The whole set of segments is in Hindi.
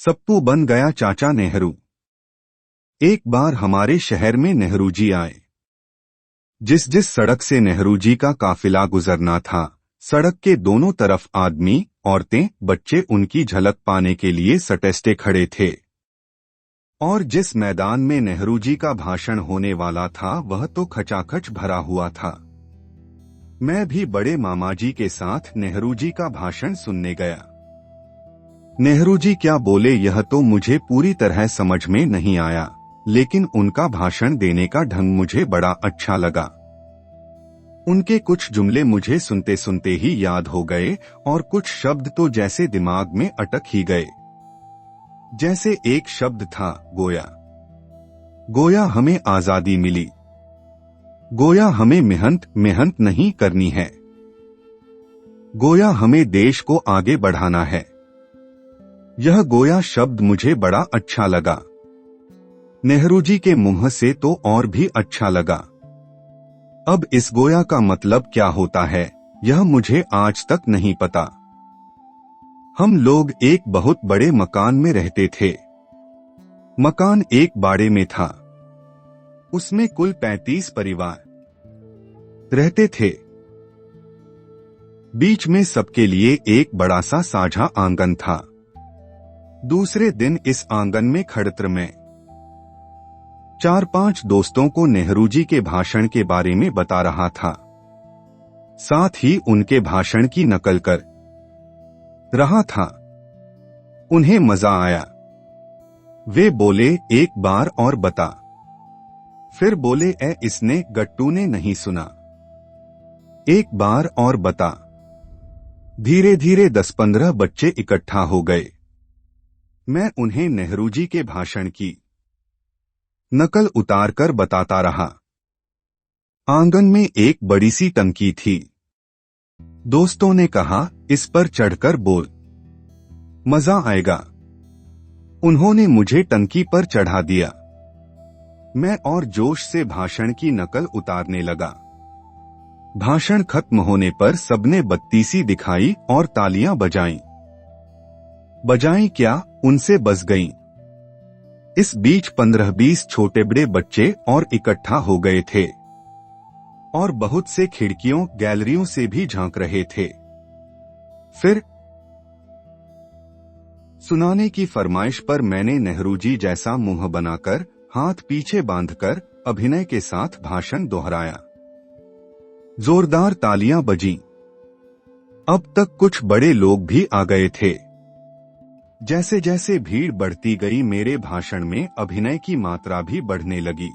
सप्पू बन गया चाचा नेहरू। एक बार हमारे शहर में नेहरू जी आए। जिस जिस सड़क से नेहरू जी का काफिला गुजरना था, सड़क के दोनों तरफ आदमी, औरतें, बच्चे उनकी झलक पाने के लिए सटेस्टे खड़े थे। और जिस मैदान में नेहरू जी का भाषण होने वाला था वह तो खचाखच भरा हुआ था। मैं भी बड़े मामा जी के साथ नेहरू जी का भाषण सुनने गया। नेहरू जी क्या बोले यह तो मुझे पूरी तरह समझ में नहीं आया, लेकिन उनका भाषण देने का ढंग मुझे बड़ा अच्छा लगा। उनके कुछ जुमले मुझे सुनते सुनते ही याद हो गए और कुछ शब्द तो जैसे दिमाग में अटक ही गए। जैसे एक शब्द था गोया। गोया हमें आजादी मिली। गोया हमें मेहनत नहीं करनी है। गोया हमें देश को आगे बढ़ाना है। यह गोया शब्द मुझे बड़ा अच्छा लगा। नेहरू जी के मुंह से तो और भी अच्छा लगा। अब इस गोया का मतलब क्या होता है यह मुझे आज तक नहीं पता। हम लोग एक बहुत बड़े मकान में रहते थे। मकान एक बाड़े में था। उसमें कुल 35 परिवार रहते थे। बीच में सबके लिए एक बड़ा सा साझा आंगन था। दूसरे दिन इस आंगन में खड़त्र में 4-5 दोस्तों को नेहरू जी के भाषण के बारे में बता रहा था। साथ ही उनके भाषण की नकल कर रहा था। उन्हें मजा आया। वे बोले एक बार और बता। फिर बोले इसने गट्टू ने नहीं सुना। एक बार और बता। धीरे धीरे 10-15 बच्चे इकट्ठा हो गए। मैं उन्हें नेहरू जी के भाषण की नकल उतारकर बताता रहा। आंगन में एक बड़ी सी टंकी थी। दोस्तों ने कहा इस पर चढ़कर बोल, मजा आएगा। उन्होंने मुझे टंकी पर चढ़ा दिया। मैं और जोश से भाषण की नकल उतारने लगा। भाषण खत्म होने पर सबने बत्तीसी दिखाई और तालियां बजाईं। बजाईं क्या, उनसे बज गईं। इस बीच 15-20 छोटे बड़े बच्चे और इकट्ठा हो गए थे और बहुत से खिड़कियों गैलरियों से भी झांक रहे थे। फिर सुनाने की फरमाइश पर मैंने नेहरू जी जैसा मुंह बनाकर, हाथ पीछे बांधकर अभिनय के साथ भाषण दोहराया। जोरदार तालियां बजीं। अब तक कुछ बड़े लोग भी आ गए थे। जैसे जैसे भीड़ बढ़ती गई मेरे भाषण में अभिनय की मात्रा भी बढ़ने लगी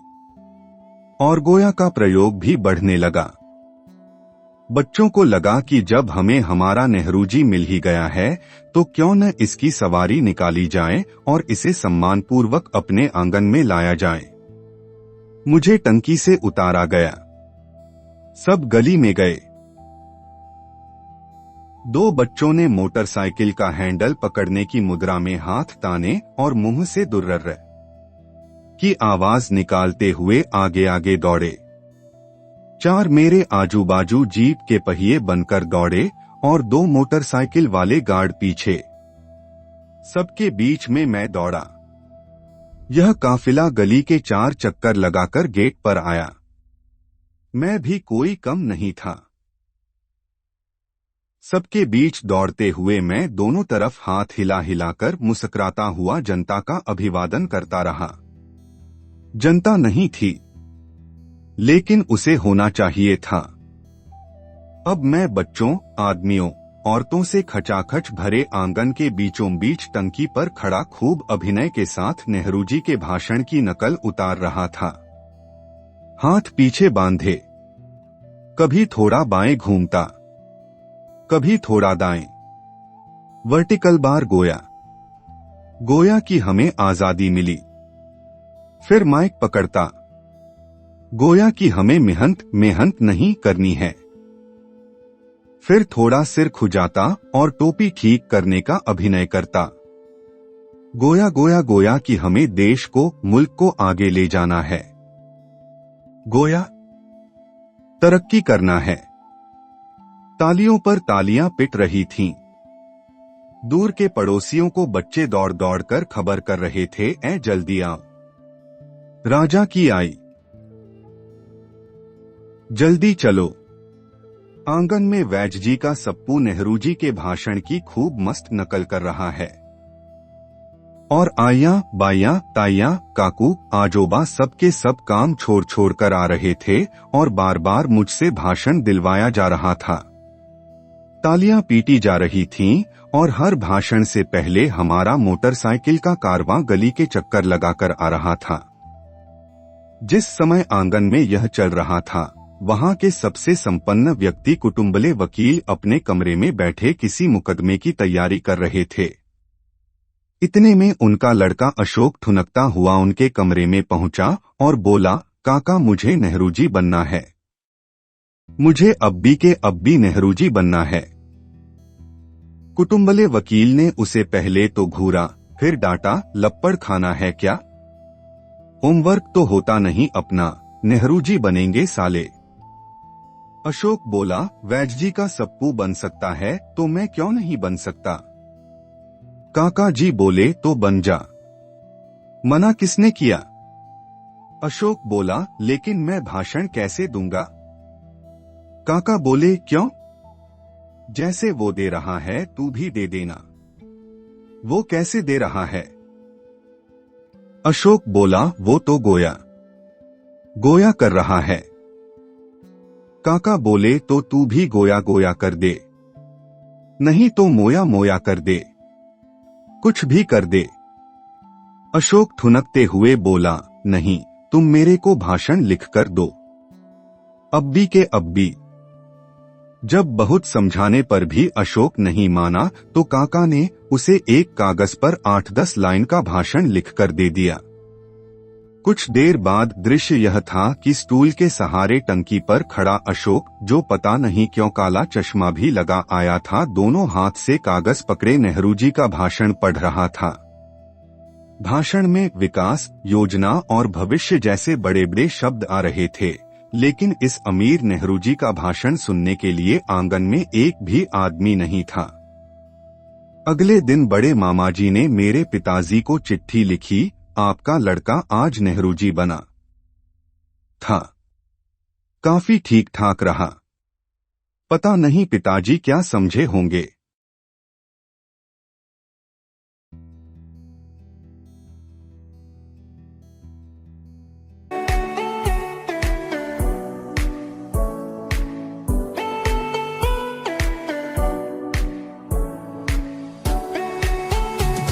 और गोया का प्रयोग भी बढ़ने लगा। बच्चों को लगा कि जब हमें हमारा नेहरू जी मिल ही गया है तो क्यों न इसकी सवारी निकाली जाए और इसे सम्मानपूर्वक अपने आंगन में लाया जाए। मुझे टंकी से उतारा गया। सब गली में गए। 2 बच्चों ने मोटरसाइकिल का हैंडल पकड़ने की मुद्रा में हाथ ताने और मुंह से दुर्र की आवाज निकालते हुए आगे आगे दौड़े। 4 मेरे आजू बाजू जीप के पहिए बनकर दौड़े और 2 मोटरसाइकिल वाले गार्ड पीछे। सबके बीच में मैं दौड़ा। यह काफिला गली के 4 चक्कर लगाकर गेट पर आया। मैं भी कोई कम नहीं था। सबके बीच दौड़ते हुए मैं दोनों तरफ हाथ हिला हिलाकर मुस्कुराता हुआ जनता का अभिवादन करता रहा। जनता नहीं थी, लेकिन उसे होना चाहिए था। अब मैं बच्चों, आदमियों, औरतों से खचाखच भरे आंगन के बीचों बीच टंकी पर खड़ा खूब अभिनय के साथ नेहरू जी के भाषण की नकल उतार रहा था। हाथ पीछे बांधे, कभी थोड़ा बाएं घूमता, कभी थोड़ा दाएं। वर्टिकल बार गोया। गोया कि हमें आजादी मिली। फिर माइक पकड़ता। गोया कि हमें मेहनत नहीं करनी है। फिर थोड़ा सिर खुजाता और टोपी ठीक करने का अभिनय करता। गोया गोया गोया कि हमें देश को, मुल्क को आगे ले जाना है। गोया तरक्की करना है। तालियों पर तालियां पिट रही थीं। दूर के पड़ोसियों को बच्चे दौड़ दौड़ कर खबर कर रहे थे, ऐ जल्दी आओ, राजा की आई, जल्दी चलो। आंगन में वैद्य जी का सप्पू नेहरू जी के भाषण की खूब मस्त नकल कर रहा है और आइयां बाइयां ताइयां काकू आजोबा सबके सब काम छोड़ छोड़ कर आ रहे थे और बार बार मुझसे भाषण दिलवाया जा रहा था। तालियां पीटी जा रही थीं और हर भाषण से पहले हमारा मोटरसाइकिल का कारवां गली के चक्कर लगाकर आ रहा था। जिस समय आंगन में यह चल रहा था, वहां के सबसे संपन्न व्यक्ति कुटुंबले वकील अपने कमरे में बैठे किसी मुकदमे की तैयारी कर रहे थे। इतने में उनका लड़का अशोक ठुनकता हुआ उनके कमरे में पहुंचा और बोला, काका मुझे नेहरू जी बनना है, मुझे अब्बी के अब्बी नेहरू जी बनना है। कुटुंबले वकील ने उसे पहले तो घूरा, फिर डांटा, लप्पड़ खाना है क्या? होमवर्क तो होता नहीं अपना, नेहरू जी बनेंगे साले। अशोक बोला, वैद्य जी का सप्पू बन सकता है तो मैं क्यों नहीं बन सकता? काका जी बोले, तो बन जा। मना किसने किया? अशोक बोला, लेकिन मैं भाषण कैसे दूंगा? काका बोले, क्यों? जैसे वो दे रहा है तू भी दे देना। वो कैसे दे रहा है? अशोक बोला, वो तो गोया कर रहा है। काका बोले, तो तू भी गोया गोया कर दे, नहीं तो मोया मोया कर दे, कुछ भी कर दे। अशोक ठुनकते हुए बोला, नहीं, तुम मेरे को भाषण लिख कर दो, अब्बी के अब्बी। जब बहुत समझाने पर भी अशोक नहीं माना तो काका ने उसे एक कागज पर 8-10 लाइन का भाषण लिखकर दे दिया। कुछ देर बाद दृश्य यह था कि स्टूल के सहारे टंकी पर खड़ा अशोक, जो पता नहीं क्यों काला चश्मा भी लगा आया था, दोनों हाथ से कागज पकड़े नेहरू जी का भाषण पढ़ रहा था। भाषण में विकास, योजना और भविष्य जैसे बड़े बड़े शब्द आ रहे थे, लेकिन इस अमीर नेहरू जी का भाषण सुनने के लिए आंगन में एक भी आदमी नहीं था। अगले दिन बड़े मामा जी ने मेरे पिताजी को चिट्ठी लिखी, आपका लड़का आज नेहरू जी बना था, काफी ठीक ठाक रहा। पता नहीं पिताजी क्या समझे होंगे।